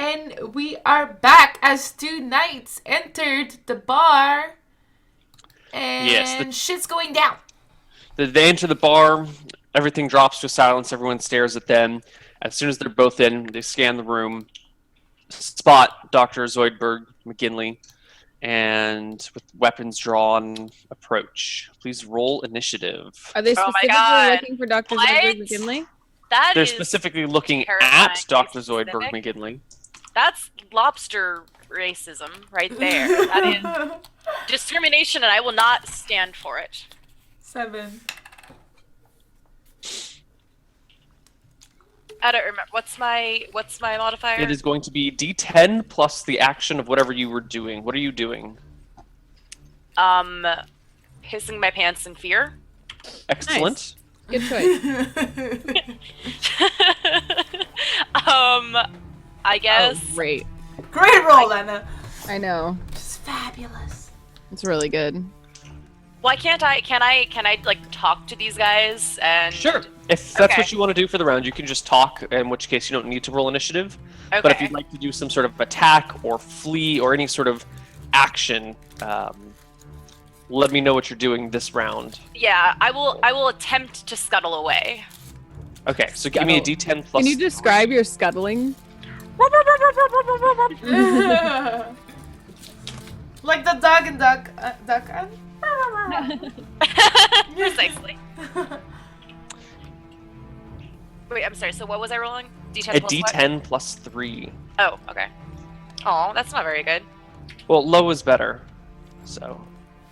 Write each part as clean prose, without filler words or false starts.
And we are back as two knights entered the bar. And shit's going down. They enter the bar, everything drops to silence, everyone stares at them. As soon as they're both in, they scan the room, spot Dr. Zoidberg McGinley, and with weapons drawn, approach. Please roll initiative. Are they specifically looking for Dr. Zoidberg McGinley? They're specifically looking at Dr. Zoidberg McGinley. That's lobster racism right there. That is discrimination, and I will not stand for it. 7. I don't remember. What's my modifier? It is going to be D10 plus the action of whatever you were doing. What are you doing? Pissing my pants in fear. Excellent. Nice. Good choice. I guess. Oh, great. Great roll, Anna. I know. Just fabulous. It's really good. Why can't I? Can I like talk to these guys and? Sure. If that's what you want to do for the round, you can just talk. In which case, you don't need to roll initiative. Okay. But if you'd like to do some sort of attack or flee or any sort of action, let me know what you're doing this round. Yeah, I will attempt to scuttle away. Okay, so give me a D10 plus. Can you describe your scuttling? Like the dog and duck. Precisely. Wait, I'm sorry. So what was I rolling? D10 a plus D10 what? plus 3. Oh, okay. Oh, that's not very good. Well, low is better. So.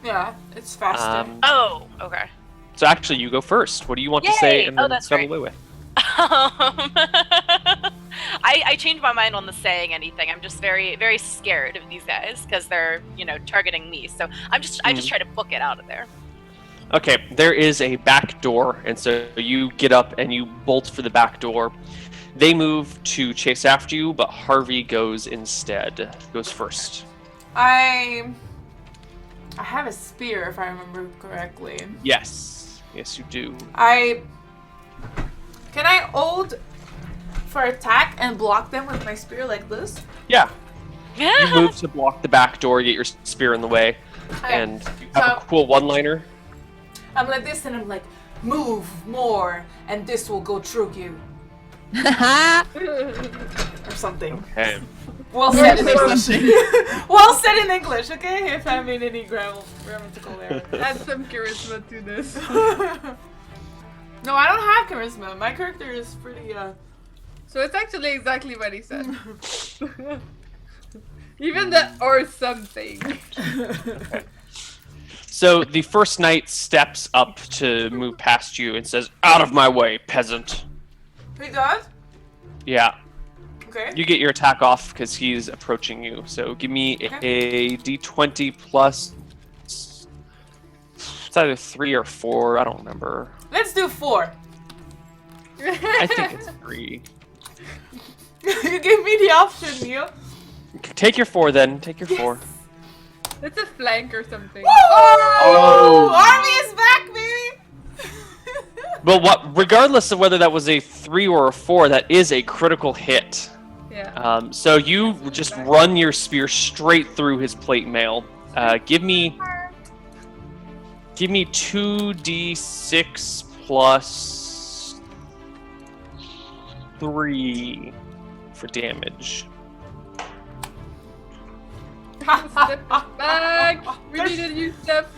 Yeah, it's faster. Oh, okay. So actually, you go first. What do you want to say and then that's scuttle right. away with? I changed my mind on the saying anything. I'm just very, very scared of these guys because they're, targeting me. So I just try to book it out of there. Okay, there is a back door, and so you get up and you bolt for the back door. They move to chase after you, but Harvey goes instead. Goes first. I have a spear, if I remember correctly. Yes, you do. Can I hold for attack and block them with my spear like this? Yeah. You move to block the back door, get your spear in the way, and you have a cool one-liner. I'm like this, and I'm like, move more, and this will go through you. Or something. Okay. Well said in English. Well said in English, okay? If I made any grammatical error. Add some charisma to this. No, I don't have charisma. My character is pretty, So it's actually exactly what he said. Even the or something. Okay. So the first knight steps up to move past you and says, "Out of my way, peasant." He does? Yeah. Okay. You get your attack off because he's approaching you. So give me a D20 plus. It's either 3 or 4. I don't remember. Let's do 4. I think it's 3. You gave me the option, Neil. Take your 4 then. Take your 4. It's a flank or something. Oh! Army is back, baby! But regardless of whether that was a 3 or a 4, that is a critical hit. Yeah. So you just run your spear straight through his plate mail. Give me 2d6 plus 3 for damage. Step back. We need a new step.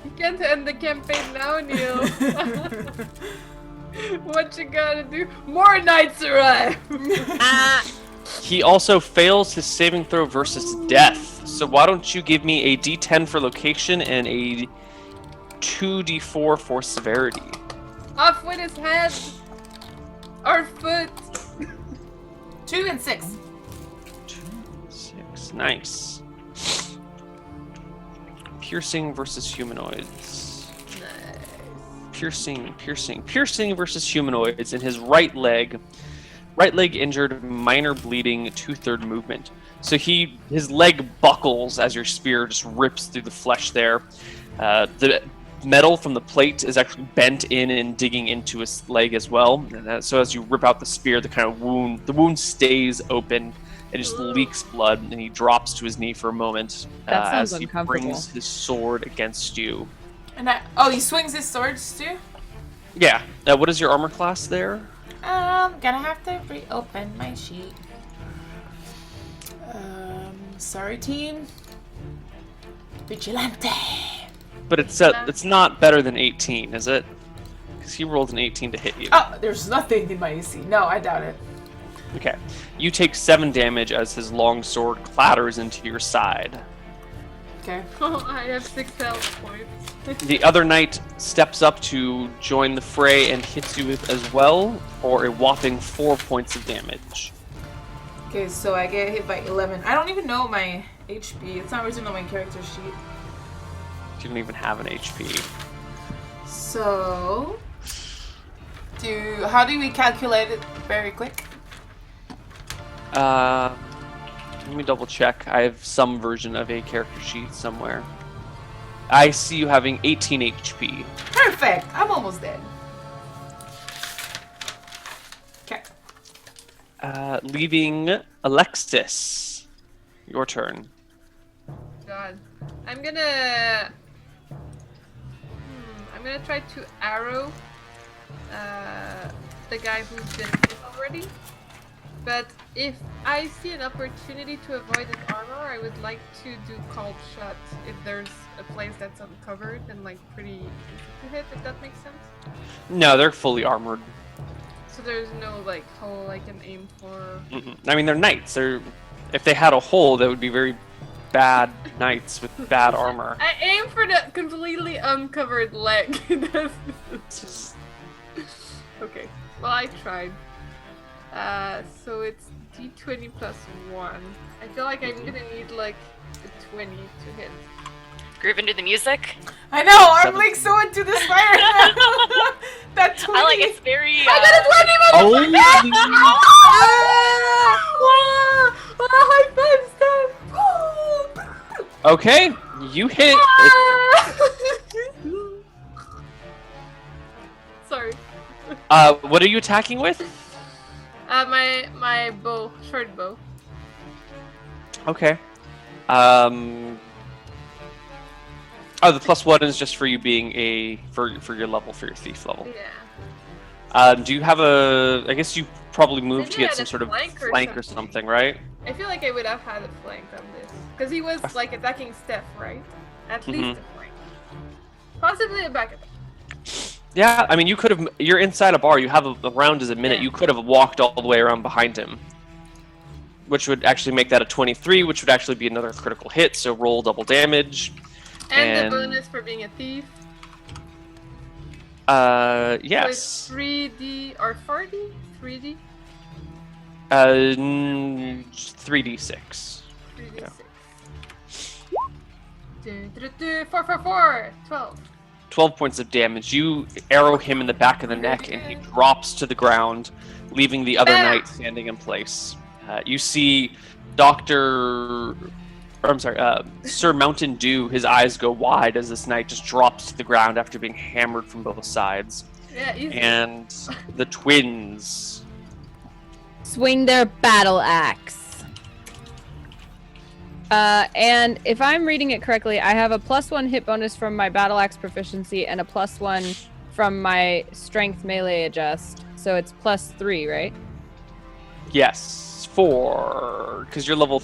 You can't end the campaign now, Neil. What you gotta do? More knights arrive. He also fails his saving throw versus death. So why don't you give me a D10 for location and a 2d4 for severity? Off with his head. Or foot. 2 and 6. 2, 6. Nice. Piercing versus humanoids. Piercing versus humanoids in his right leg injured, minor bleeding, 2/3 movement. So his leg buckles as your spear just rips through the flesh there. The metal from the plate is actually bent in and digging into his leg as well. And so as you rip out the spear, the wound stays open and just leaks blood, and he drops to his knee for a moment That sounds as he uncomfortable. brings his sword against you. And he swings his swords too? Yeah. What is your armor class there? Gonna have to reopen my sheet. Sorry, team. Vigilante. But it's not better than 18, is it? Because he rolled an 18 to hit you. Oh, there's nothing in my AC. No, I doubt it. Okay. You take 7 damage as his long sword clatters into your side. Okay. Oh, I have 6 health points. The other knight steps up to join the fray and hits you with as well for a whopping 4 points of damage. Okay, so I get hit by 11. I don't even know my HP. It's not written on my character sheet. You don't even have an HP. So, how do we calculate it very quick? Let me double check. I have some version of a character sheet somewhere. I see you having 18 HP. Perfect! I'm almost dead. Okay. Leaving Alexis. Your turn. God. I'm gonna try to arrow the guy who's been hit already. But if I see an opportunity to avoid his armor, I would like to do called shot if there's a place that's uncovered and like pretty easy to hit, if that makes sense. No, they're fully armored. So there's no like hole I can aim for. I mean, they're knights. If they had a hole, that would be very bad knights with bad armor. I aim for the completely uncovered leg. Okay. Well, I tried. So it's d20 plus 1. I feel like I'm gonna need like a 20 to hit. Groove into the music. I know, I'm like so into this fire now. That 20. I like it's very. I got a 20 Oh! high five stuff. Okay, you hit. Sorry. What are you attacking with? My bow, short bow. Okay. Oh, the +1 is just for you being for your level, for your thief level. Yeah. Do you have I guess you probably moved Maybe to get I some had a sort of flank or something, right? I feel like I would have had a flank on this. Because he was like attacking Steph, right? At least a flank. Possibly a back attack. Yeah, I mean, you could have. You're inside a bar. You have a round is a minute. Yeah. You could have walked all the way around behind him, which would actually make that a 23, which would actually be another critical hit. So roll double damage. And the bonus for being a thief. Yes. So it's 3D or 4D? 3D? 3d6. 3D6. 4, 4, 4. 12. 12 points of damage. You arrow him in the back of the neck, and he drops to the ground, leaving the other knight standing in place. You see Sir Mountain Dew, his eyes go wide as this knight just drops to the ground after being hammered from both sides. Yeah, easy. And the twins. Swing their battle axe. And if I'm reading it correctly, I have a +1 hit bonus from my battle axe proficiency and a +1 from my strength melee adjust. So it's +3, right? Yes, 4, because you're level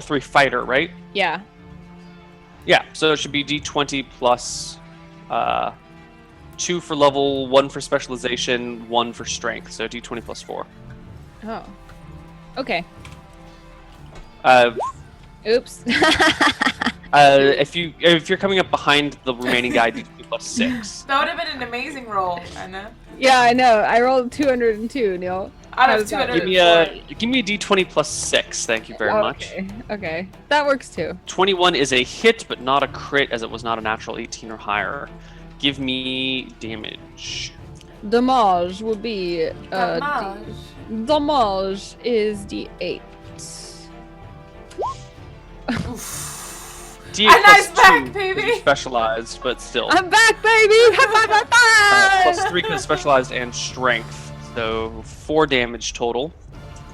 3 fighter, right? Yeah. Yeah, so it should be d20 plus 2 for level, 1 for specialization, 1 for strength. So d20 plus 4. Oh. Okay. Oops. If you're coming up behind the remaining guy, d20 plus 6. That would have been an amazing roll, Anna. Yeah, I know. I rolled 202, Neil. Out How of does that 240. Give me a d20 plus 6. Thank you very much. Okay. That works too. 21 is a hit, but not a crit, as it was not a natural 18 or higher. Give me damage. Damage will be Damage. damage is d8. Oof. D8 And plus I'm back, 2 baby! 'cause you're specialized, but still. I'm back, baby! High five, high five! Plus 3 because specialized and strength. So 4 damage total.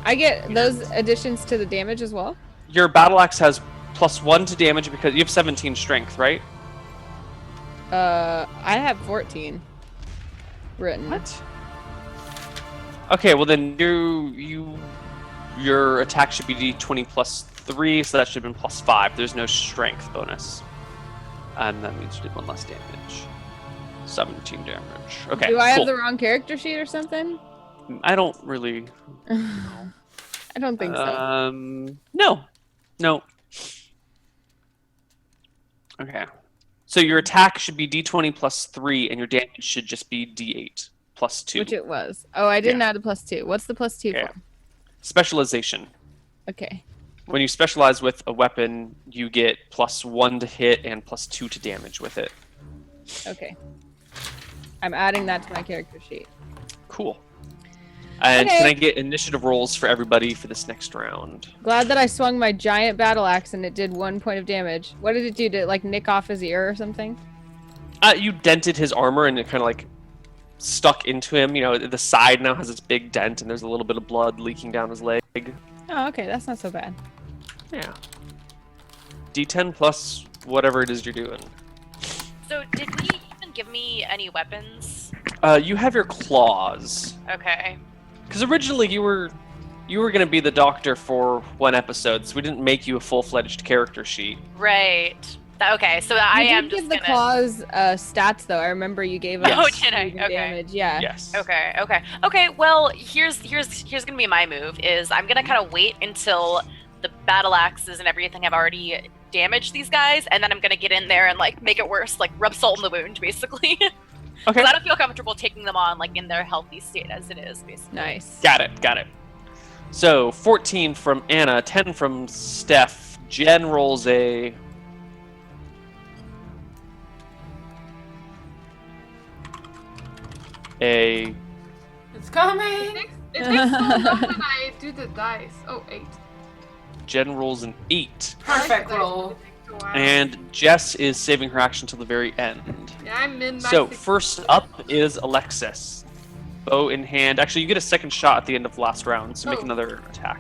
I get those additions to the damage as well? Your battle axe has plus 1 to damage because you have 17 strength, right? I have 14 written. What? Okay, well then your attack should be d20 plus 3, so that should have been plus 5. There's no strength bonus. And that means you did 1 less damage. 17 damage. Okay, Do I cool. have the wrong character sheet or something? I don't really... I don't think so. No. Okay. So your attack should be d20 plus 3, and your damage should just be d8 plus 2. Which it was. Oh, I didn't add a plus 2. What's the plus 2 Yeah. for? Specialization. Okay. When you specialize with a weapon, you get plus 1 to hit and plus 2 to damage with it. Okay. I'm adding that to my character sheet. Cool. And Okay. can I get initiative rolls for everybody for this next round? Glad that I swung my giant battle axe and it did 1 point of damage. What did it do? Did it like nick off his ear or something? You dented his armor and it kind of like stuck into him. You know, the side now has this big dent and there's a little bit of blood leaking down his leg. Oh, okay. That's not so bad. Yeah. D10 plus whatever it is you're doing. So did we even give me any weapons? You have your claws. Okay. Because originally you were going to be the doctor for 1 episode, so we didn't make you a full-fledged character sheet. Right. Okay, so I am did just give the gonna... claws stats though. I remember you gave us Yes. Oh, did I? even Okay. damage. Yeah. Yes. Okay. Well, here's gonna be my move. Is I'm gonna kind of wait until the battle axes and everything have already damaged these guys, and then I'm gonna get in there and like make it worse, like rub salt in the wound, basically. Okay. Because I don't feel comfortable taking them on like in their healthy state as it is, basically. Nice. Got it. So 14 from Anna, 10 from Steph. Jen rolls a... It's coming! It takes so long when I do the dice. Oh, 8. Jen rolls an 8. Perfect roll. And Jess is saving her action till the very end. Yeah, I'm in my So 60. first up is Alexis. Bow in hand. Actually, you get a second shot at the end of the last round, so make Oh. another attack.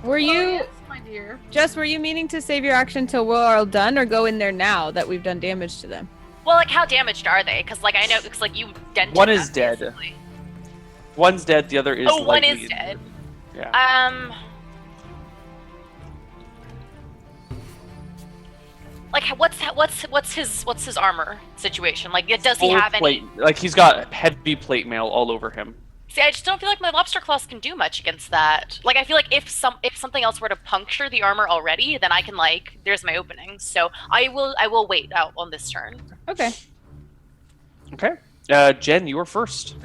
Were Oh, you yes, my dear. Jess? Were you meaning to save your action till we're all done, or go in there now that we've done damage to them? Well, like how damaged are they? Because like I know it's like you dented One them, is dead. basically. One's dead, the other is Oh, one lightly is dead. injured. Yeah. Like what's his armor situation? Like, does he Full have plate, any? like he's got heavy plate mail all over him. See, I just don't feel like my lobster claws can do much against that. Like, I feel like if something else were to puncture the armor already, then I can like there's my opening. So I will wait out on this turn. Okay. Okay. Jen, you are first.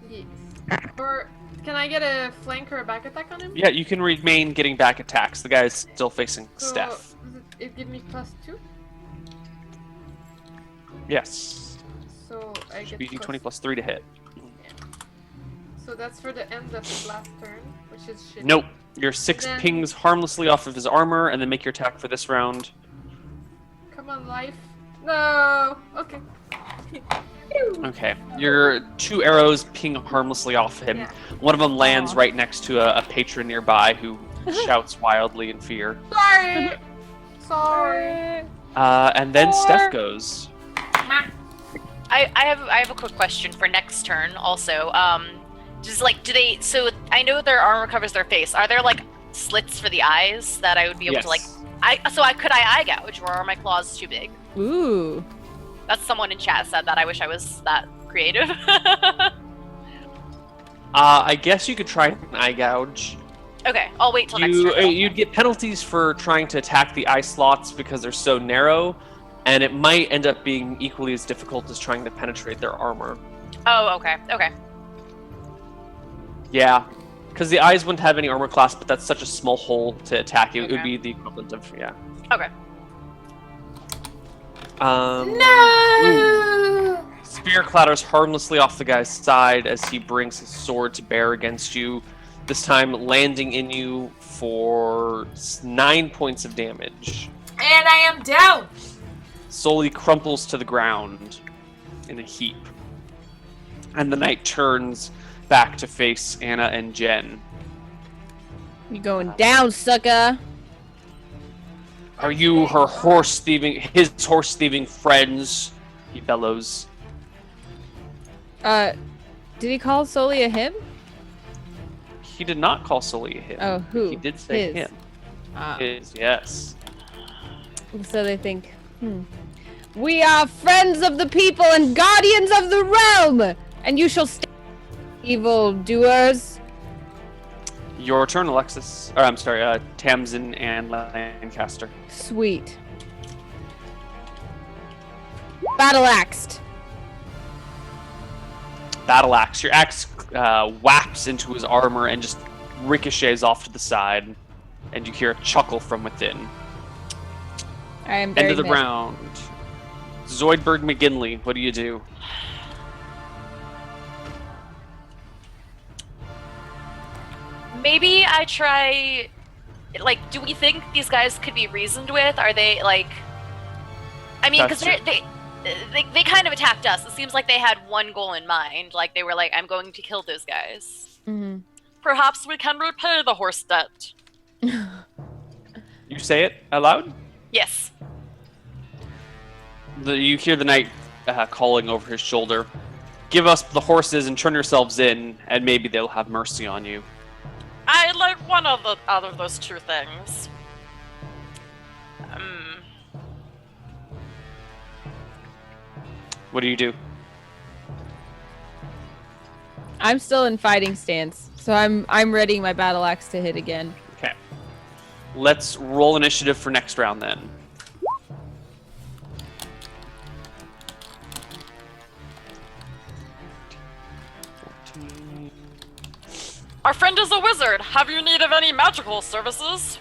Yes. Or can I get a flank or a back attack on him? Yeah, you can remain getting back attacks. The guy is still facing So, Steph. does it give me +2? Yes. So I get BD 20 plus- plus 3 to hit. So that's for the end of his last turn, which is shit. Nope. Your 6 Then- pings harmlessly off of his armor, and then make your attack for this round. Come on, life. No. Okay. Okay. Your 2 arrows ping harmlessly off him. Yeah. One of them lands Aw. right next to a patron nearby who shouts wildly in fear. Sorry. Sorry. And then Four. Steph goes. I have a quick question for next turn also. Just like do they? So I know their armor covers their face. Are there like slits for the eyes that I would be able to like? Could I eye gouge, or are my claws too big? Ooh. That's someone in chat said that. I wish I was that creative. I guess you could try an eye gouge. Okay, I'll wait till next turn. You'd get penalties for trying to attack the eye slots because they're so narrow, and it might end up being equally as difficult as trying to penetrate their armor. Oh, okay. Yeah, because the eyes wouldn't have any armor class, but that's such a small hole to attack. It would Okay. be the equivalent of, yeah. Okay. No! Spear clatters harmlessly off the guy's side as he brings his sword to bear against you. This time landing in you for 9 points of damage. And I am down! Sully crumples to the ground in a heap. And the knight turns back to face Anna and Jen. You going down, sucker? Are you his horse thieving friends? He bellows. Did he call Sully a him? He did not call Sully a him. Oh, who? He did say His. him. Ah. His, yes. So they think, we are friends of the people and guardians of the realm, and you shall stay evil doers. Your turn, Alexis. Or, I'm sorry, Tamsin and Lancaster. Sweet. Battle axed. Battle axe. Your axe whacks into his armor and just ricochets off to the side, and you hear a chuckle from within. I am very End of the missed. round. Zoidberg McGinley, what do you do? Maybe I try. Like, do we think these guys could be reasoned with? Are they like? I mean, because they kind of attacked us. It seems like they had one goal in mind. Like they were like, "I'm going to kill those guys." Mm-hmm. Perhaps we can repay the horse debt. You say it aloud? Yes. You hear the knight calling over his shoulder. Give us the horses and turn yourselves in, and maybe they'll have mercy on you. I like one of the out of those two things. What do you do? I'm still in fighting stance, so I'm readying my battle axe to hit again. Okay. Let's roll initiative for next round then. Our friend is a wizard. Have you need of any magical services?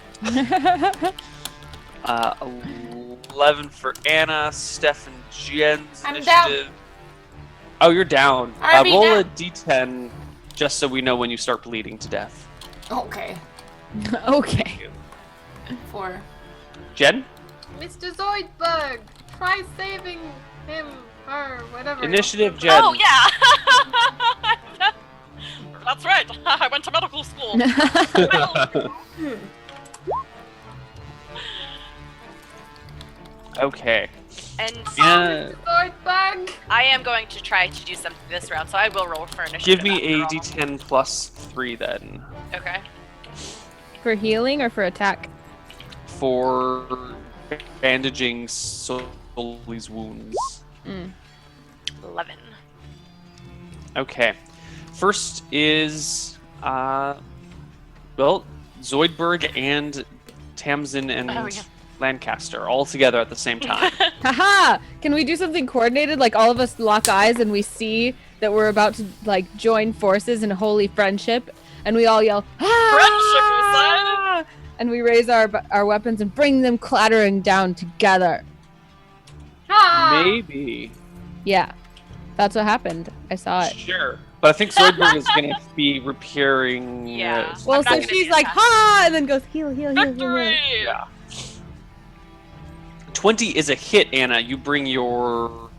11 for Anna, Steph, and Jen's I'm initiative. down. Oh, you're down. I'm Roll down. a d10 just so we know when you start bleeding to death. Okay. Okay. 4. Jen? Mr. Zoidberg, try saving him, her, whatever. Initiative, Jen. Oh yeah. That's right. I went to medical school. Okay. And Yeah. Zoidberg! I am going to try to do something this round, so I will roll for initiative. Give me a after all. d10 plus 3 then. Okay. For healing or for attack? For bandaging Sully's wounds. 11. Okay. First is, Zoidberg and Tamsin and Oh, yeah. Lancaster all together at the same time. Haha! Can we do something coordinated? Like all of us lock eyes and we see that we're about to like join forces in holy friendship, and we all yell, "Ah!" And we raise our weapons and bring them clattering down together. Ah! Maybe. Yeah, that's what happened. I saw it. Sure. But I think Zoidberg is going to be repairing... Yeah. Well, I'm not so gonna she's do like, that. "Ha!" and then goes, "Heal, heal, heal, heal." Victory! Yeah. 20 is a hit, Anna. You bring your...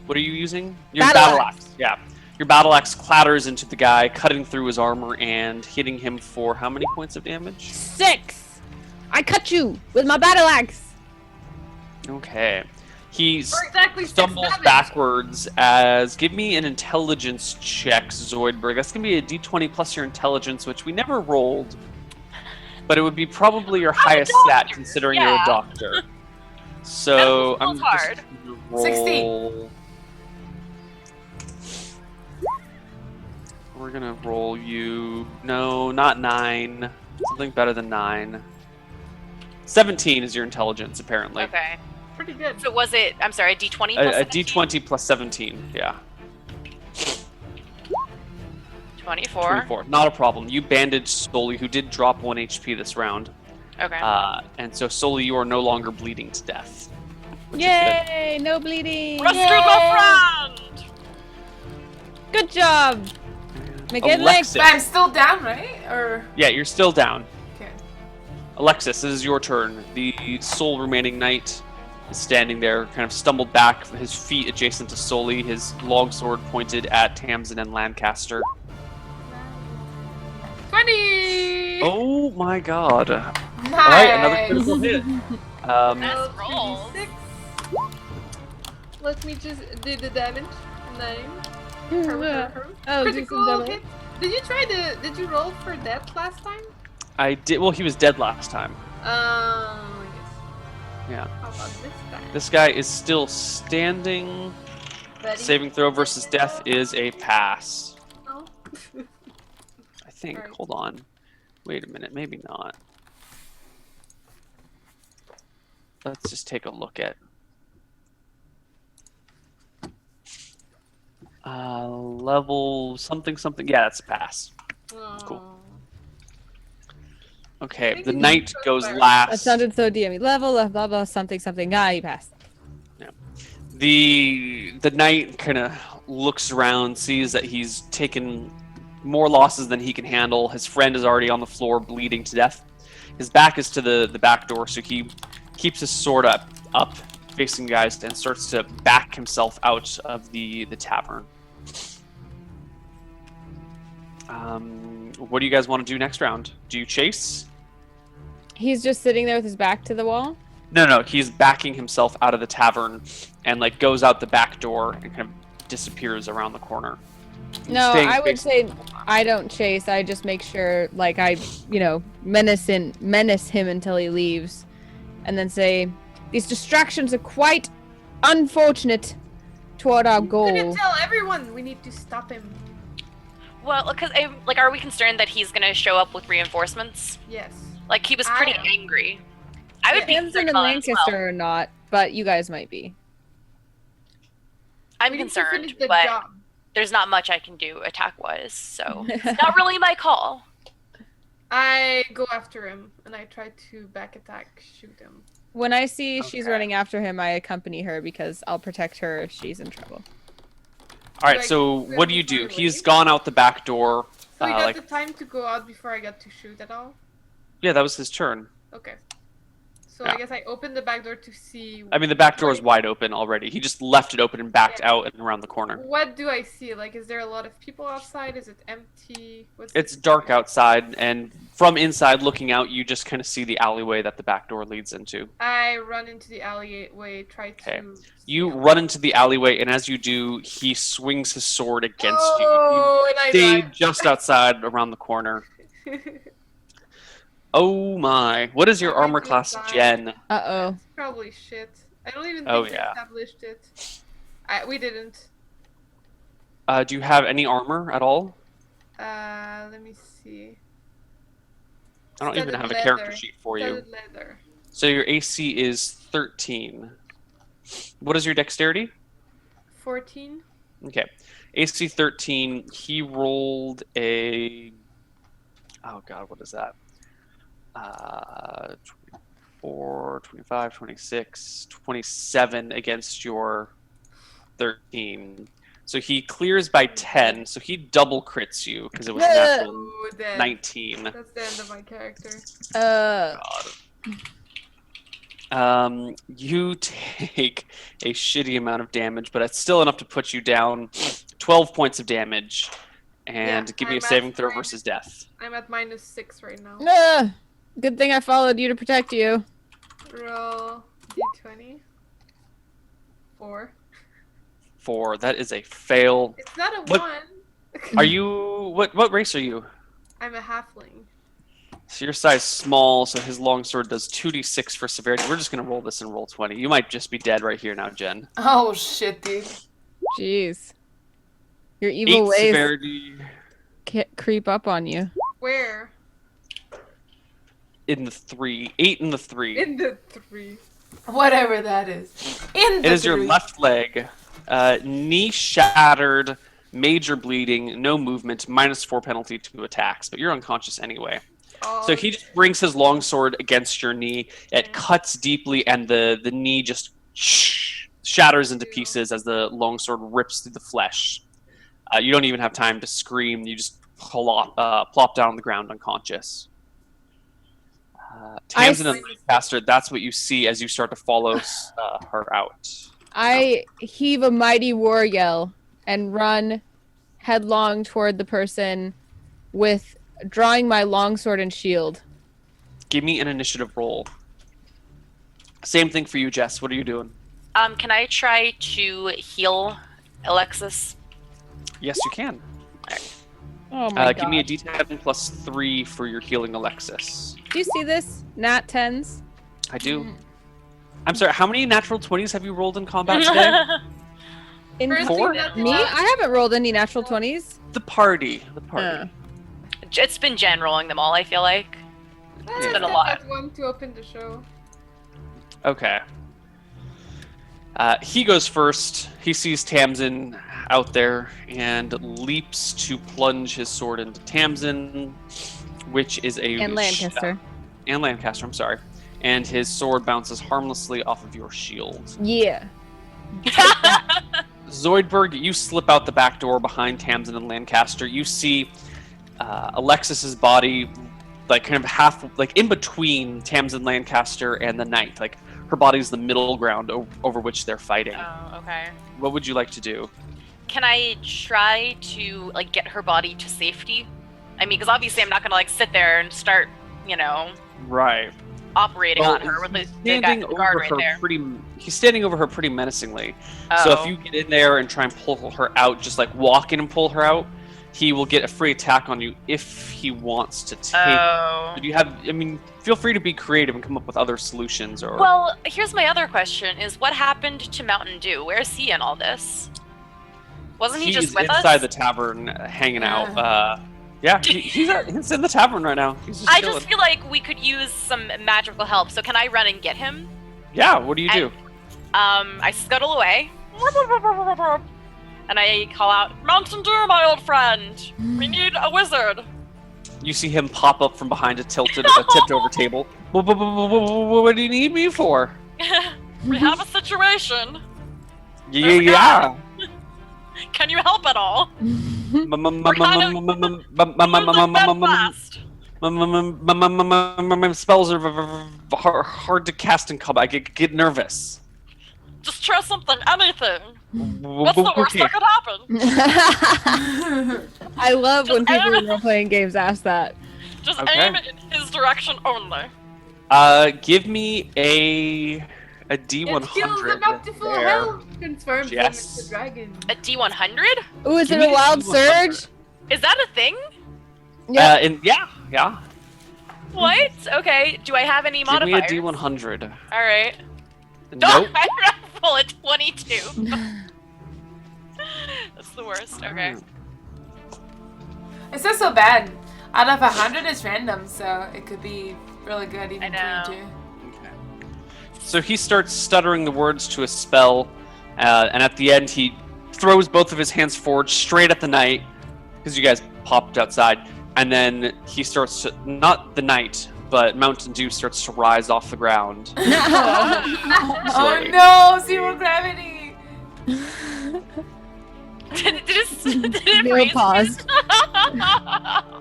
What are you using? Your Battle axe. Yeah. Your battle axe clatters into the guy, cutting through his armor and hitting him for how many points of damage? 6! I cut you with my battle axe. Okay. He For exactly 6 stumbles damage. backwards as... Give me an intelligence check, Zoidberg. That's going to be a d20 plus your intelligence, which we never rolled. But it would be probably your highest stat, considering you're a yeah. doctor. So Medical I'm school's hard. just gonna roll... 16. We're gonna roll you... No, not 9. Something better than 9. 17 is your intelligence, apparently. Okay. Pretty good. So was it? I'm sorry, a D20 plus A 17? d20 plus 17, yeah. 24. 24. Not a problem. You bandaged Sully, who did drop 1 HP this round. Okay. And so Sully, you are no longer bleeding to death. Which is Yay! No bleeding. Rescued my friend! Good job. good. McKinley! Alexis. But I'm still down, right? Or Yeah, you're still down. okay. Alexis, this is your turn. The sole remaining knight is standing there, kind of stumbled back, his feet adjacent to Sully, his longsword pointed at Tamsin and Lancaster. 20! Oh my god. Nice. Alright, another critical hit. Nice rolls. 3d6. Let me just do the damage. 9. Oh, do some Critical double. hit. Did you roll for death last time? I did. Well, he was dead last time. Yes. Yeah. How about this time? This guy is still standing. Buddy? Saving throw versus death is a pass. No. I think. Alright. Hold on. Wait a minute. Maybe not. Let's just take a look at. Level something. Yeah, that's a pass. Cool. Okay, think the you knight did so goes far. last. That sounded so DME. Level, blah, blah, something. Ah, you passed. The knight kind of looks around, sees that he's taken more losses than he can handle. His friend is already on the floor, bleeding to death. His back is to the back door, so he keeps his sword up, facing you guys, and starts to back himself out of the tavern. What do you guys want to do next round? Do you chase? He's just sitting there with his back to the wall. No, he's backing himself out of the tavern and like goes out the back door and kind of disappears around the corner. No, Staying I would facing- say I don't chase. I just make sure, like, I, menace him until he leaves, and then say, "These distractions are quite unfortunate toward our You goal." couldn't tell everyone we need to stop him. Well, because are we concerned that he's gonna show up with reinforcements? Yes. Like he was pretty I am. angry. I would be Tamsin concerned and about it as Lancaster well. are not, but you guys might be. I'm We need to concerned, finish the but job. there's not much I can do attack-wise, so it's not really my call. I go after him and I try to back attack, shoot him. When I see she's Okay. running after him, I accompany her because I'll protect her if she's in trouble. All right, Like, so really what do you do? far He's away? gone out the back door. So he got like- the time to go out before I got to shoot at all? Yeah, that was his turn. Okay. So Yeah. I guess I opened the back door to see... I mean, the back door is wide open already. He just left it open and backed Yeah. out and around the corner. What do I see? Like, is there a lot of people outside? Is it empty? What's It's the dark situation? outside, and from inside looking out, you just kind of see the alleyway that the back door leads into. I run into the alleyway, try Okay. to... You run into the alleyway, and as you do, he swings his sword against Oh, and I you. You stay die. just outside around the corner. Oh my. What is your I armor just class, died. Jen? Uh-oh. Probably shit. I don't even Oh, think we yeah. established it. We didn't. Do you have any armor at all? Let me see. I don't even Studded have a leather. character sheet for you. Studded leather. So your AC is 13. What is your dexterity? 14. Okay. AC 13, he rolled a... Oh god, what is that? 24, 25, 26, 27 against your 13. So he clears by 10, so he double crits you because it was a natural Oh, dead. 19. That's the end of my character. You take a shitty amount of damage, but it's still enough to put you down 12 points of damage. And Yeah, give me a I'm saving at throw three. versus death. I'm at -6 right now. Good thing I followed you to protect you. Roll d20. 4. 4. That is a fail. It's not a What- 1. Are you... What race are you? I'm a halfling. So your size small, so his longsword does 2d6 for severity. We're just going to roll this and roll 20. You might just be dead right here now, Jen. Oh shit, dude. Jeez. Your 8 evil ways severity creep up on you. Where? in the 3. 8 in the 3. In the 3. Whatever that is. In the It is your three. left leg. Knee shattered, major bleeding, no movement, -4 penalty to attacks, but you're unconscious anyway. Oh, So he just brings his longsword against your knee. It cuts deeply, and the knee just shatters into pieces as the longsword rips through the flesh. You don't even have time to scream. You just plop down on the ground unconscious. Tamsin and Lancaster, that's what you see as you start to follow her out. I heave a mighty war yell and run headlong toward the person with drawing my longsword and shield. Give me an initiative roll. Same thing for you, Jess. What are you doing? Can I try to heal Alexis? Yes, you can. Oh my god. Give me a d10 plus 3 for your healing Alexis. Do you see this? Nat 10s? I do. I'm sorry, how many natural 20s have you rolled in combat today? In First Four? thing that me? I haven't rolled any natural 20s. The party. The It's been Jen rolling them all, I feel like. It's been a lot. One to open the show. Okay. He goes first. He sees Tamsin out there and leaps to plunge his sword into Tamsin, which is a... And Lancaster. And Lancaster, I'm sorry. And his sword bounces harmlessly off of your shield. Yeah. Zoidberg, you slip out the back door behind Tamsin and Lancaster. You see Alexis's body, like kind of half, like in between Tamsin, Lancaster, and the knight. Like her body's the middle ground over which they're fighting. Oh, okay. What would you like to do? Can I try to like get her body to safety? I mean, because obviously I'm not gonna like sit there and start, Right. operating on her with the guard right there. He's standing over her pretty menacingly. So if you get in there and try and pull her out, just like walk in and pull her out, he will get a free attack on you if he wants to take. But you have, feel free to be creative and come up with other solutions. Or Well, here's my other question: is what happened to Mountain Dew? Where's he in all this? Wasn't he just with us? He's inside the tavern, hanging out. Yeah, he's in the tavern right now. He's just chilling. Just feel like we could use some magical help. So can I run and get him? Yeah. What do you do? I scuttle away. And I call out, Mountain Dew, my old friend! We need a wizard! You see him pop up from behind a tipped over table. What do you need me for? We have a situation. Yeah. Can you help at all? My spells are hard to cast in combat. I get nervous. Just try something, anything. What's the worst that could happen? I love when people in role-playing games ask that. Just aim in his direction only. Give me a D100. It skills enough to full health. Confirmed Yes. the dragon. A D100? Ooh, is Give it me a wild D100. surge? Is that a thing? Yep. Yeah. What? Okay. Do I have any modifiers? Give me a D100. All right. Nope. I roll a 22. That's the worst. Okay. It's not so bad. Out of 100 is random, so it could be really good even I know. 22. Okay. So he starts stuttering the words to a spell, and at the end he throws both of his hands forward straight at the knight, because you guys popped outside, and then he starts to, not the knight, but Mountain Dew starts to rise off the ground. Oh no, zero gravity! Did it Neo freeze? paused.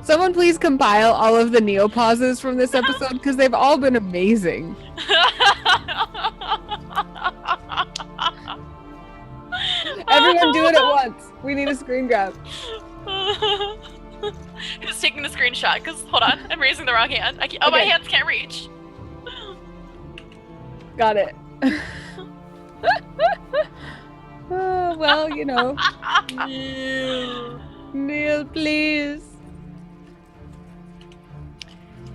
Someone please compile all of the Neo pauses from this episode because they've all been amazing. Everyone do it at once. We need a screen grab. Who's taking the screenshot? Because, hold on, I'm raising the wrong hand. My hands can't reach. Got it. Well, Neil, please.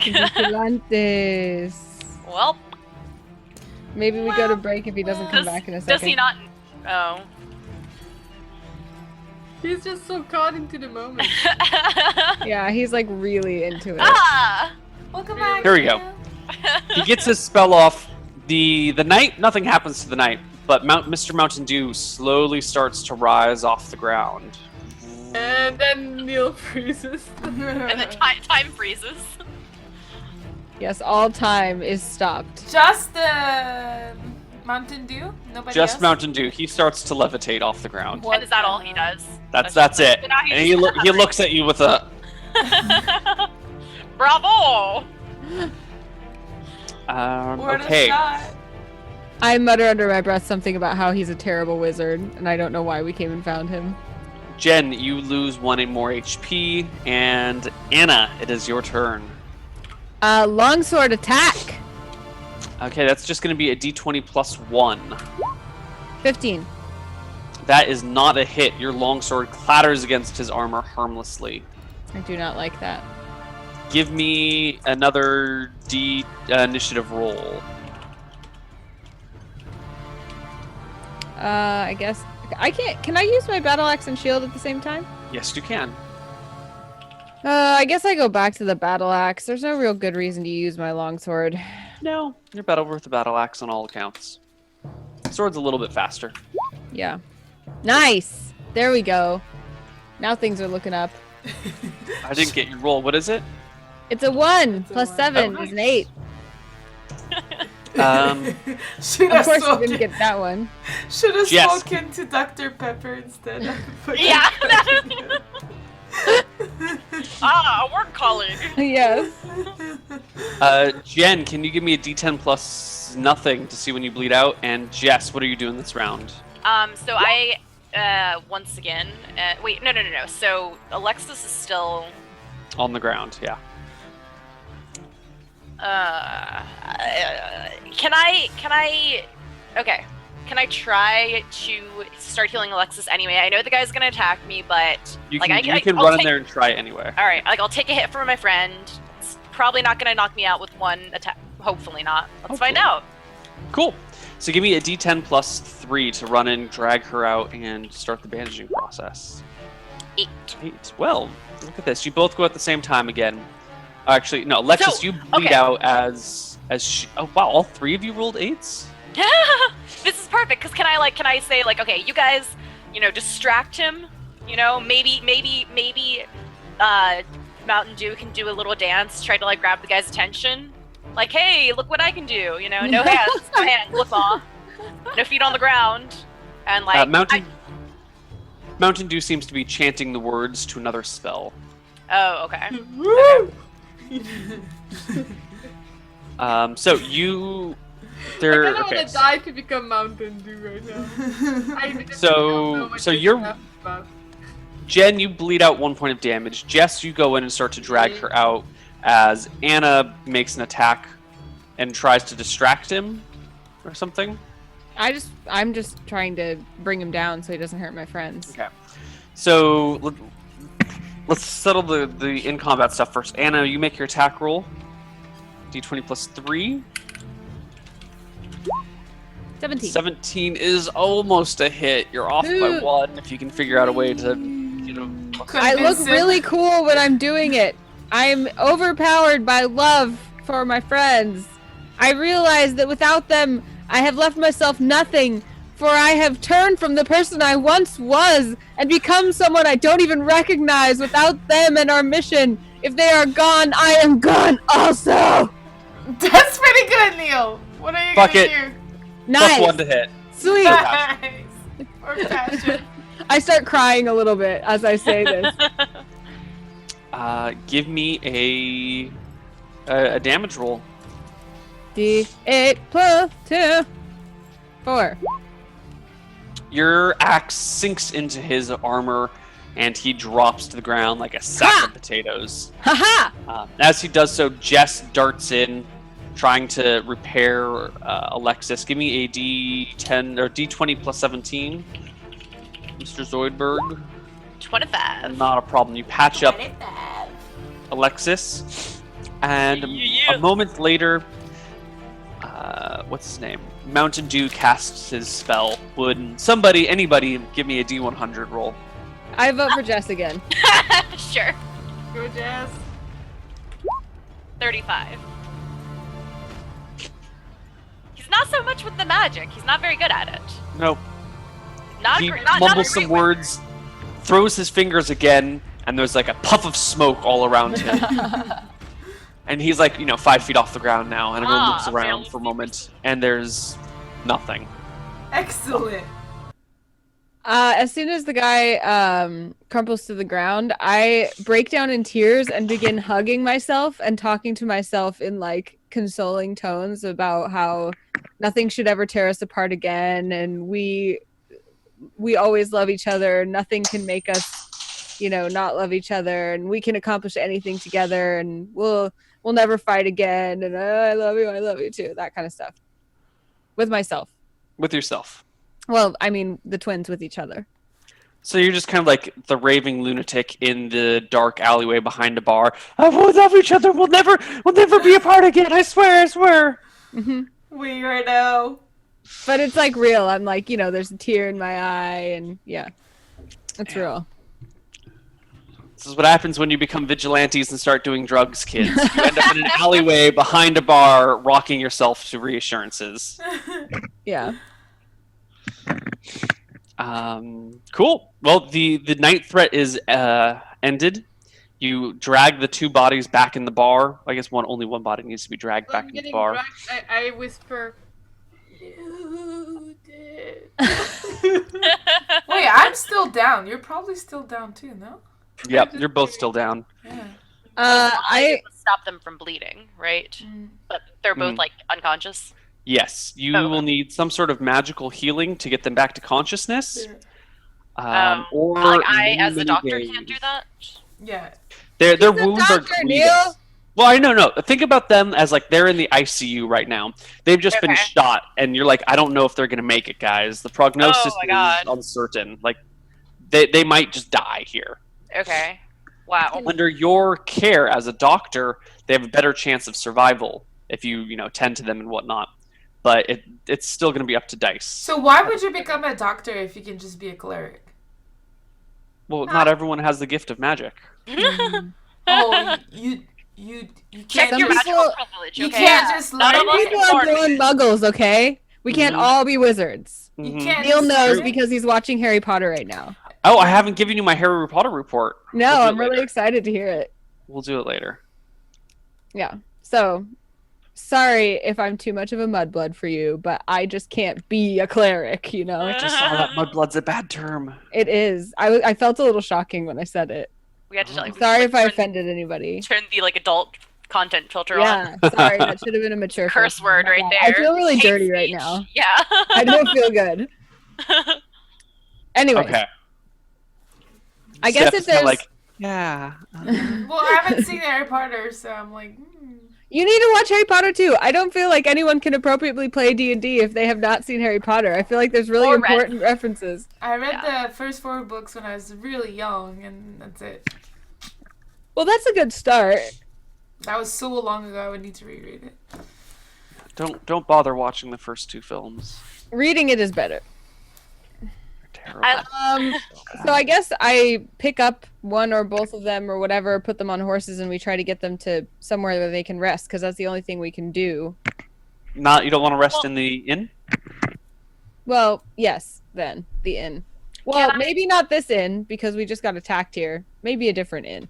Vigilantes. Well, Maybe we go to break if he doesn't come back in a second. does he not? Oh. He's just so caught into the moment. Yeah, he's like really into it. Ah! Welcome back. Here we go. He gets his spell off. The knight, nothing happens to the knight, but Mr. Mountain Dew slowly starts to rise off the ground. And then Neil freezes. And then time freezes. Yes, all time is stopped. Justin! Mountain Dew? Nobody Just else? Mountain Dew. He starts to levitate off the ground. What And is that the all he hell? does? That's it. And he looks at you with a. Bravo! What Okay. a shot. I mutter under my breath something about how he's a terrible wizard, and I don't know why we came and found him. Jen, you lose 1 more HP, and Anna, it is your turn. Longsword attack. Okay, that's just going to be a D20 plus 1. 15. That is not a hit. Your longsword clatters against his armor harmlessly. I do not like that. Give me another initiative roll. I guess I can't. Can I use my battle axe and shield at the same time? Yes, you can. I guess I go back to the battle axe. There's no real good reason to use my longsword. No, you're better with the battle axe on all accounts. Sword's a little bit faster. Yeah. Nice. There we go. Now things are looking up. I didn't get your roll. What is it? It's a 1 It's a plus 1. 7 Oh, is an nice. 8. Should Of have course, I spoken. didn't get that one. Should have Yes. spoken to Dr. Pepper instead. Yeah. A work colleague. Yes. Jen, can you give me a D10 plus nothing to see when you bleed out? And Jess, what are you doing this round? So I, once again, wait, no. So Alexis is still, On the ground, yeah. can I try to start healing Alexis anyway? I know the guy's gonna attack me, but You like can, I'll run in take- there and try it anyway. All right, like I'll take a hit from my friend. It's probably not gonna knock me out with one attack. Hopefully not. Let's find out. Cool. So give me a D10 plus 3 to run in, drag her out, and start the bandaging process. 8. 8. Well, look at this. You both go at the same time again. Actually, no, Alexis, So, you bleed okay. out as she. Oh wow, all 3 of you rolled 8s. This is perfect because can I say like, okay, you guys, distract him. Maybe Mountain Dew can do a little dance, try to like grab the guy's attention. Like, hey, look what I can do. No hands, no hands, look off, no feet on the ground, and like Mountain Dew seems to be chanting the words to another spell. Oh, okay. Woo! So you, I there. kind of Okay. want to die to become Mountain Dew right now. I really So- don't know what so you're you're- talking about. Jen, you bleed out 1 point of damage. Jess, you go in and start to drag her out as Anna makes an attack and tries to distract him or something. I'm just trying to bring him down so he doesn't hurt my friends. Okay. So let's settle the in combat stuff first. Anna, you make your attack roll. D20 plus 3. 17. 17 is almost a hit. You're off by Ooh. 1 if you can figure out a way to, I look Convince him. really cool when I'm doing it. I'm overpowered by love for my friends. I realize that without them, I have left myself nothing, for I have turned from the person I once was and become someone I don't even recognize without them and our mission. If they are gone, I am gone also. That's pretty good, Neil. What are you Fuck gonna it. do? Nice. plus 1 to hit. Sweet. Nice. Or passion. I start crying a little bit as I say this. Give me a damage roll. D8 plus 2. 4. Your axe sinks into his armor, and he drops to the ground like a sack Ha! of potatoes. Haha! As he does so, Jess darts in, trying to repair Alexis. Give me a D10 or D20 plus 17, Mr. Zoidberg. 25. Not a problem. You patch up Alexis, and a moment later, what's his name? Mountain Dew casts his spell. Would anybody, give me a D100 roll? I vote for Jess again. Sure. Go, Jess. 35. He's not so much with the magic. He's not very good at it. No. Not He not mumbles a some great words, throws his fingers again, and there's like a puff of smoke all around him. And he's like, 5 feet off the ground now, and everyone looks around for a moment. And there's Nothing. Excellent. As soon as the guy crumples to the ground, I break down in tears and begin hugging myself and talking to myself in like consoling tones about how nothing should ever tear us apart again, and we always love each other. Nothing can make us, not love each other, and we can accomplish anything together, and we'll never fight again. And I love you too. That kind of stuff with myself. With yourself. Well, I mean, the twins with each other. So you're just kind of like the raving lunatic in the dark alleyway behind a bar. Oh, we'll love each other. We'll never be apart again. I swear. Mm-hmm. Weirdo. But it's like real. I'm like, there's a tear in my eye, and yeah, it's real. This is what happens when you become vigilantes and start doing drugs, kids. You end up in an alleyway behind a bar, rocking yourself to reassurances. Yeah. Cool. Well, the night threat is ended. You drag the two bodies back in the bar. I guess only one body needs to be dragged back in the bar. Dragged, I whisper, "You did." Wait, I'm still down. You're probably still down too, no? Yep, you're both still down. Yeah. I stop them from bleeding, right? But they're both like unconscious. Yes, you will need some sort of magical healing to get them back to consciousness. Or like I, as a doctor, can't do that. Yeah. Their wounds are grievous. Neil. Well, I know. Think about them as like they're in the ICU right now. They've just been shot, and you're like, I don't know if they're gonna make it, guys. The prognosis is uncertain. Like, they might just die here. Okay. Wow. Under your care as a doctor, they have a better chance of survival if you tend to them and whatnot. But it's still going to be up to dice. So why would you become a doctor if you can just be a cleric? Well, not everyone has the gift of magic. Oh, you Check can't your just, magical privilege. you Okay? can't just Not learn all it. people are born muggles, okay? We can't all be wizards. You Mhm. can't Neil just knows learn it. because he's watching Harry Potter right now. Oh, I haven't given you my Harry Potter report. No, We'll do it I'm really later. excited to hear it. We'll do it later. Yeah. So, sorry if I'm too much of a mudblood for you, but I just can't be a cleric, I just saw that mudblood's a bad term. It is. I felt a little shocking when I said it. We had to Oh. Sorry if I offended anybody. Turn the adult content filter on. Yeah, sorry. That should have been a mature Curse filter. word right Yeah, there. I feel really Hate dirty right speech. now. Yeah. I don't feel good. Anyway, Okay. I guess Steph's if there's... kinda like, yeah. Well, I haven't seen Harry Potter, so I'm like, You need to watch Harry Potter too. I don't feel like anyone can appropriately play D&D if they have not seen Harry Potter. I feel like there's really Or read. important references. I read the first 4 books when I was really young, and that's it. Well, that's a good start. That was so long ago. I would need to reread it. Don't bother watching the first 2 films. Reading it is better. They're terrible. So I guess I pick up one or both of them or whatever, put them on horses, and we try to get them to somewhere where they can rest, because that's the only thing we can do. You don't want to rest in the inn? Well, yes, then the inn. Well, maybe not this inn because we just got attacked here. Maybe a different inn.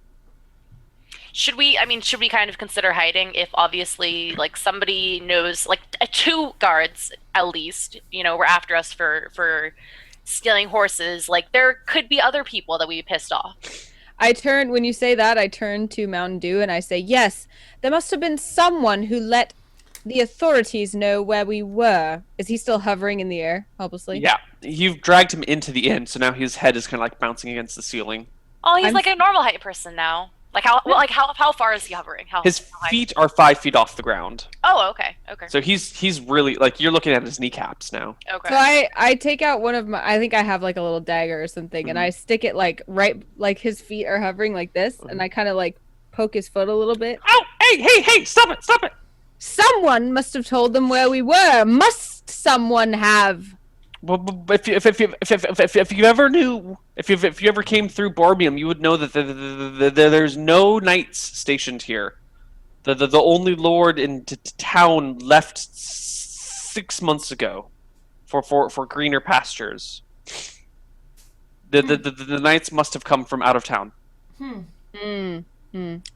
Should we kind of consider hiding if obviously like somebody knows, like 2 guards at least, were after us for stealing horses. Like there could be other people that we pissed off. When you say that, I turn to Mountain Dew and I say, yes, there must have been someone who let the authorities know where we were. Is he still hovering in the air, helplessly? Yeah. You've dragged him into the inn, so now his head is kind of like bouncing against the ceiling. Oh, he's like a normal height person now. Like how far is he hovering? His feet are 5 feet off the ground. Oh, okay. So he's really like you're looking at his kneecaps now. Okay. So I take out one of my, I think I have like a little dagger or something, and I stick it like right, like his feet are hovering like this, and I kind of like poke his foot a little bit. Oh, hey, stop it. Someone must have told them where we were. Must someone have? Well, if you ever knew, if you ever came through Borbium, you would know that there's no knights stationed here. The only lord in town left 6 months ago, for greener pastures. The knights must have come from out of town.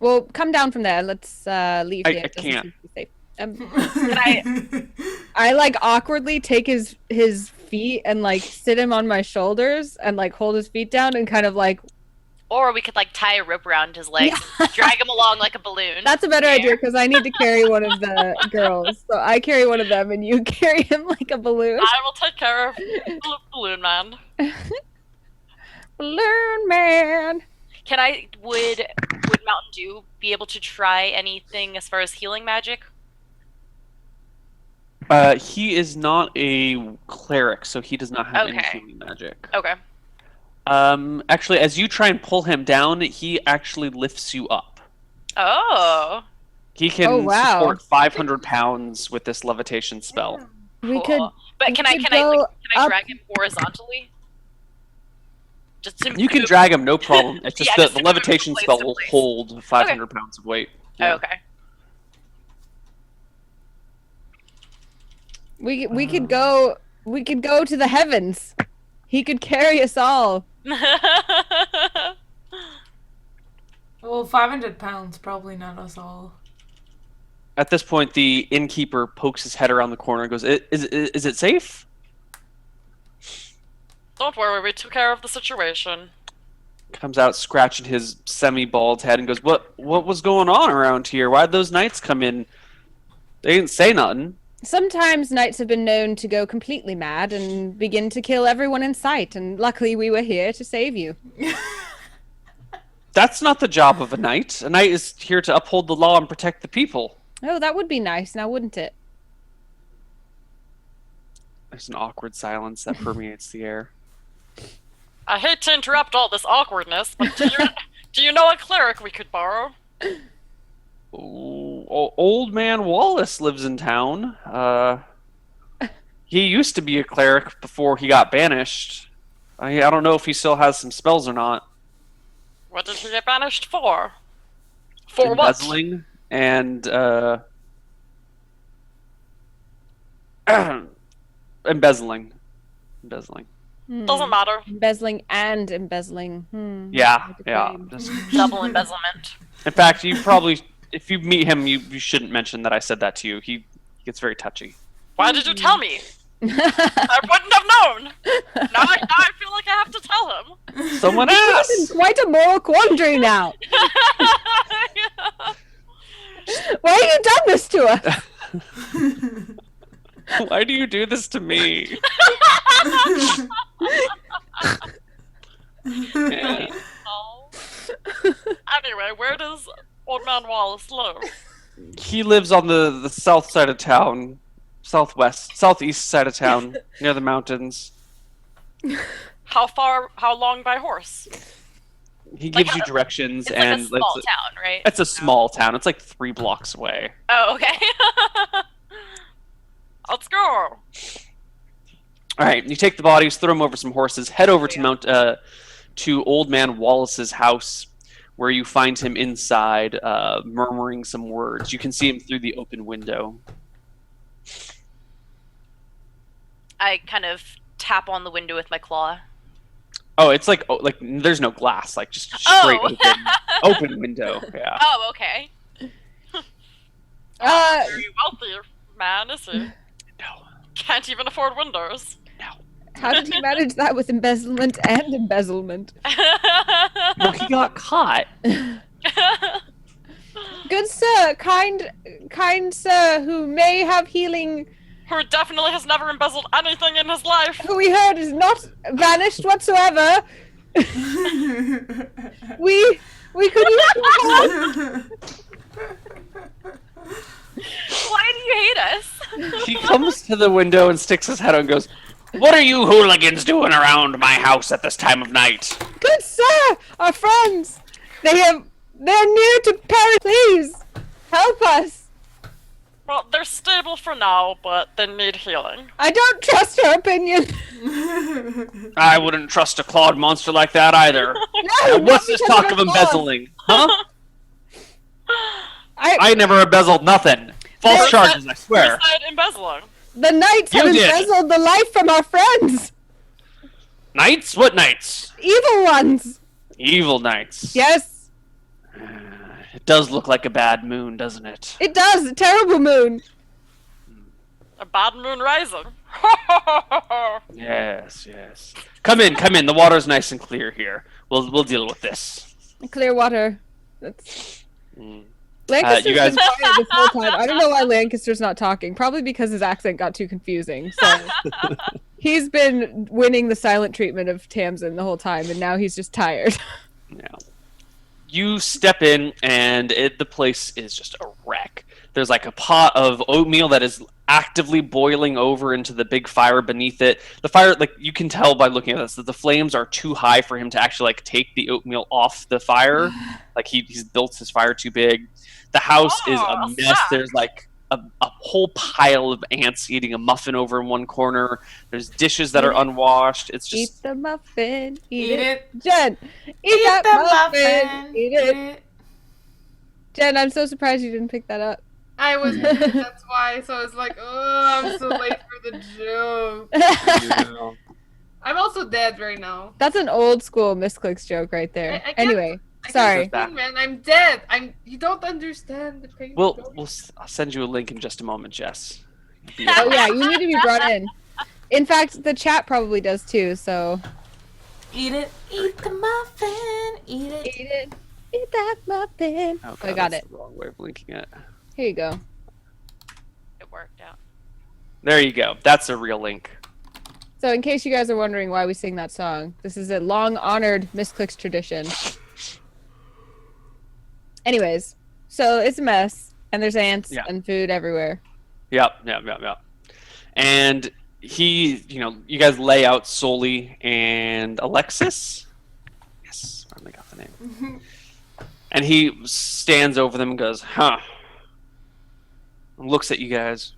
Well, come down from there. Let's leave here. I can't. Safe. Can I? I like awkwardly take his feet and like sit him on my shoulders and like hold his feet down and kind of like. Or we could like tie a rope around his legs, and drag him along like a balloon. That's a better idea because I need to carry one of the girls, so I carry one of them and you carry him like a balloon. I will take care of Balloon Man. Balloon Man. Would Mountain Dew be able to try anything as far as healing magic? He is not a cleric, so he does not have any healing magic. Okay. Actually, as you try and pull him down, he actually lifts you up. Oh. He can support 500 pounds with this levitation spell. We could. But can I drag him horizontally? You can drag him, no problem. It's just the levitation spell will hold 500 pounds of weight. Yeah. Okay. We could go to the heavens. He could carry us all. Well, 500 pounds, probably not us all. At this point, the innkeeper pokes his head around the corner and goes, Is it safe? Don't worry, we took care of the situation. Comes out scratching his semi-bald head and goes, What was going on around here? Why'd those knights come in? They didn't say nothing. Sometimes knights have been known to go completely mad and begin to kill everyone in sight, and luckily we were here to save you. That's not the job of a knight. A knight is here to uphold the law and protect the people. Oh, that would be nice, now wouldn't it? There's an awkward silence that permeates the air. I hate to interrupt all this awkwardness, but do you know a cleric we could borrow? Old man Wallace lives in town. He used to be a cleric before he got banished. I don't know if he still has some spells or not. What did he get banished for? For what? Embezzling and embezzling. Doesn't matter. Embezzling and embezzling. Yeah. Double embezzlement. In fact, you probably, if you meet him, you shouldn't mention that I said that to you. He gets very touchy. Why did you tell me? I wouldn't have known. Now I feel like I have to tell him. Someone He's in asked. quite a moral quandary now. Why have you done this to us? Why do you do this to me? Yeah. Anyway, where does Old Man Wallace live? He lives on the south side of town. Southeast side of town, near the mountains. How long by horse? He gives you directions, It's and like a small town, right? It's a small town. It's like 3 blocks away. Oh, okay. Let's go. All right, you take the bodies, throw them over some horses, head over to Old Man Wallace's house, where you find him inside, murmuring some words. You can see him through the open window. I kind of tap on the window with my claw. Oh, it's like there's no glass, like just straight open window. Yeah. Oh, okay. Very wealthy man, is he? No. Can't even afford windows. How did he manage that with embezzlement and embezzlement? Well, he got caught. Good sir, kind sir, who may have healing, Who definitely has never embezzled anything in his life. who we heard is not vanished whatsoever. we could use some help. Why do you hate us? He comes to the window and sticks his head out and goes, "What are you hooligans doing around my house at this time of night?" Good sir, our friends, they're near to perish. Please help us. Well, they're stable for now, but they need healing. I don't trust her opinion. I wouldn't trust a clawed monster like that either. No, What's not this because talk they're of clawed. embezzling? Huh? I never embezzled nothing. False There's charges, I Who swear. said embezzling? The knights You have did. embezzled the life from our friends. Knights? What knights? Evil ones. Evil knights. Yes. It does look like a bad moon, doesn't it? It does. A terrible moon. A bad moon rising. Yes. Come in. The water's nice and clear here. We'll deal with this. Clear water. That's... Mm. Lancaster's you guys- been quiet this whole time. I don't know why Lancaster's not talking. Probably because his accent got too confusing. So he's been winning the silent treatment of Tamsin the whole time, and now he's just tired. Yeah. You step in, and the place is just a wreck. There's like a pot of oatmeal that is actively boiling over into the big fire beneath it. The fire, like you can tell by looking at this, that the flames are too high for him to actually like take the oatmeal off the fire. Like he's built his fire too big. The house is a mess. Fuck. There's like a whole pile of ants eating a muffin over in one corner. There's dishes that are unwashed. It's Eat just the muffin. Eat Eat it. it. Jen, eat that muffin. Eat it. it. Jen, I'm so surprised you didn't pick that up. I was busy, that's why. So I was like, oh, I'm so late for the joke. I'm also dead right now. That's an old school Misscliks joke right there. I can't- Anyway, I sorry. can't sing, man. I'm dead. You don't understand the pain. I'll send you a link in just a moment, Jess. Oh yeah, you need to be brought in. In fact, the chat probably does too. So Eat it. Eat the muffin. Eat it. eat it. Eat that muffin. Oh, I got that's it. the wrong way of linking it. Here you go. It worked out. There you go. That's a real link. So in case you guys are wondering why we sing that song, this is a long honored Misscliks tradition. Anyways, so it's a mess, and there's ants and food everywhere. Yep. And you guys lay out Soli and Alexis. Yes, I finally got the name. And he stands over them and goes, huh. And looks at you guys.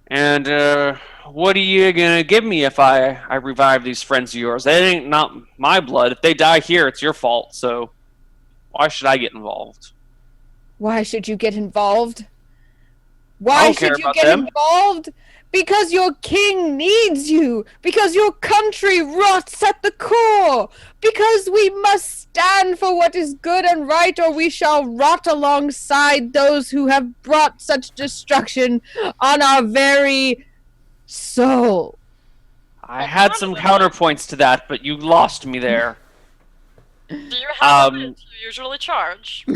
And what are you gonna give me if I revive these friends of yours? They ain't not my blood. If they die here, it's your fault. So why should I get involved? Why should you get involved? I Why don't care should you about get them. involved? Because your king needs you. Because your country rots at the core. Because we must stand for what is good and right, or we shall rot alongside those who have brought such destruction on our very soul. I had some counterpoints to that, but you lost me there. Do you have a rate you usually charge?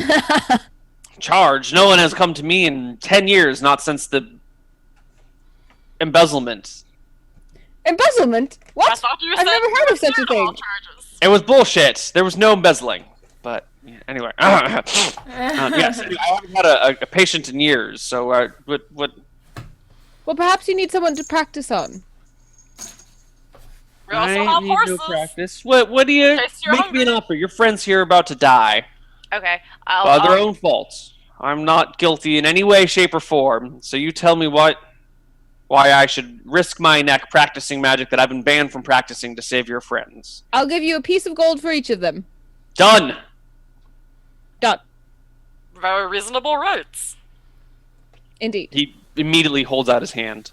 Charge? No one has come to me in 10 years, not since the embezzlement. Embezzlement? I What? thought you I've said never you heard of such a cleared thing. all charges. It was bullshit. There was no embezzling. But yeah, anyway, yes, I haven't had a patient in years. So what? Well, perhaps you need someone to practice on. We also I have need no horses. practice. What do you In case you're make me an hungry. offer? Your friends here are about to die Okay. by their own faults. I'm not guilty in any way, shape, or form. So you tell me why I should risk my neck practicing magic that I've been banned from practicing to save your friends. I'll give you a piece of gold for each of them. Done. Done. Very reasonable rates. Indeed. He immediately holds out his hand.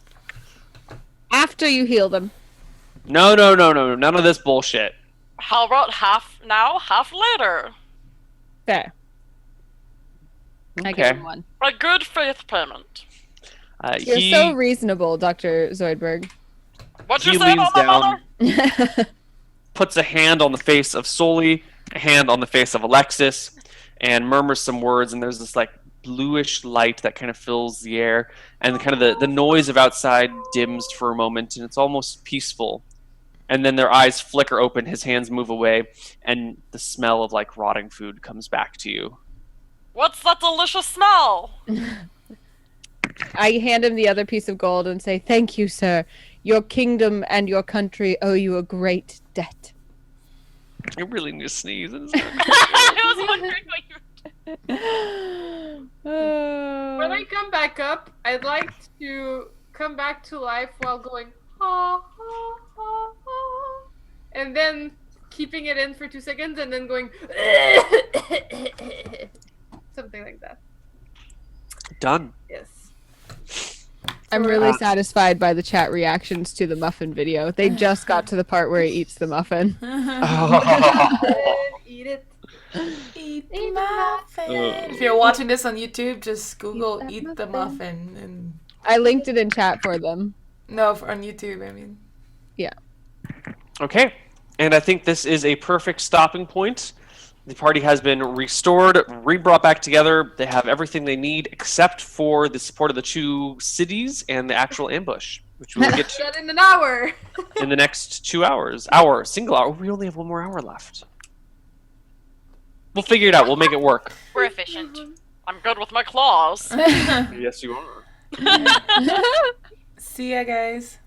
After you heal them. No, none of this bullshit. How about half now, half later? Fair. I Okay. give him one. A good faith payment. You're so reasonable, Dr. Zoidberg. What'd He you say leans about my down, mother? puts a hand on the face of Soli, a hand on the face of Alexis, and murmurs some words, and there's this like bluish light that kind of fills the air, and kind of the noise of outside dims for a moment, and it's almost peaceful. And then their eyes flicker open, his hands move away, and the smell of like rotting food comes back to you. What's that delicious smell? I hand him the other piece of gold and say, "Thank you, sir. Your kingdom and your country owe you a great debt." I really need to sneeze. I was wondering what you When I come back up, I'd like to come back to life while going ha ha ha ha, and then keeping it in for 2 seconds, and then going something like that. Done. Yes. I'm really satisfied by the chat reactions to the muffin video. They just got to the part where he eats the muffin. Eat it. Eat the muffin. If you're watching this on YouTube, just Google "eat the muffin" and. I linked it in chat for them. No, on YouTube. I mean. Yeah. Okay, and I think this is a perfect stopping point. The party has been restored, re-brought back together. They have everything they need except for the support of the 2 cities and the actual ambush, which we will get to That in an hour. in the next 2 hours. Single hour. We only have 1 more hour left. We'll figure it out. We'll make it work. We're efficient. I'm good with my claws. Yes, you are. See ya, guys.